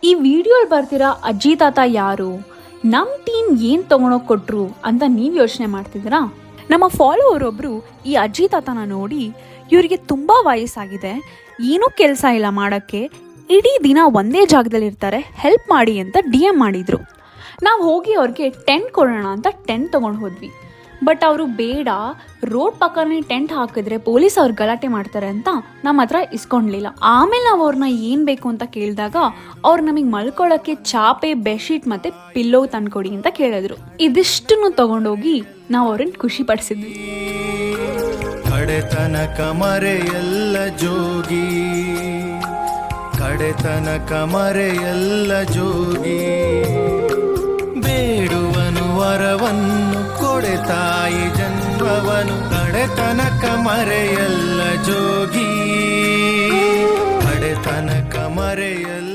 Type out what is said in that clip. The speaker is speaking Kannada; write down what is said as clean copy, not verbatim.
ಈ ವಿಡಿಯೋಲ್ ಬರ್ತಿರೋ ಅಜ್ಜಿ ತಾತ ಯಾರು, ನಮ್ಮ ಟೀಮ್ ಏನು ತೊಗೊಂಡೋಗಿ ಕೊಟ್ರು ಅಂತ ನೀವು ಯೋಚನೆ ಮಾಡ್ತಿದ್ದೀರಾ? ನಮ್ಮ ಫಾಲೋವರ್ ಒಬ್ಬರು ಈ ಅಜ್ಜಿ ತಾತನ ನೋಡಿ ಇವರಿಗೆ ತುಂಬ ವಯಸ್ಸಾಗಿದೆ, ಏನೂ ಕೆಲಸ ಇಲ್ಲ ಮಾಡೋಕ್ಕೆ, ಇಡೀ ದಿನ ಒಂದೇ ಜಾಗದಲ್ಲಿ ಇರ್ತಾರೆ, ಹೆಲ್ಪ್ ಮಾಡಿ ಅಂತ DM ಮಾಡಿದರು. ನಾವು ಹೋಗಿ ಅವ್ರಿಗೆ ಟೆಂಟ್ ಕೊಡೋಣ ಅಂತ ಟೆಂಟ್ ತೊಗೊಂಡು ಹೋದ್ವಿ. ಬಟ್ ಅವರು ಬೇಡ, ರೋಡ್ ಪಕ್ಕನೇ ಟೆಂಟ್ ಹಾಕಿದ್ರೆ ಪೊಲೀಸ್ ಅವ್ರು ಗಲಾಟೆ ಮಾಡ್ತಾರೆ ಅಂತ ನಮ್ಮ ಹತ್ರ ಇಸ್ಕೊಂಡ್ಲಿಲ್ಲ. ಆಮೇಲೆ ನಾವು ಅವ್ರನ್ನ ಏನು ಬೇಕು ಅಂತ ಕೇಳಿದಾಗ ಅವ್ರು ನಮಗೆ ಮಲ್ಕೊಳ್ಳೋಕ್ಕೆ ಚಾಪೆ, ಬೆಡ್ಶೀಟ್ ಮತ್ತು ಪಿಲ್ಲೋ ತಂದ್ಕೊಡಿ ಅಂತ ಕೇಳಿದ್ರು. ಇದಿಷ್ಟನ್ನು ತಗೊಂಡೋಗಿ ನಾವು ಅವ್ರನ್ನ ಖುಷಿ ಪಡಿಸಿದ್ವಿ. ಕಡೆತನಕ ಮರೆಯಲ್ಲ ಜೋಗಿ, ಕಡೆತನಕ ಮರೆಯಲ್ಲ ಜೋಗಿ, ಬೇಡುವನು ವರವನ್ನು ಕೊಡೆ ತಾಯಿ ಜನ್ಮವನು, ಕಡೆತನಕ ಮರೆಯಲ್ಲ ಜೋಗಿ, ಕಡೆತನಕ ಮರೆಯಲ್ಲ.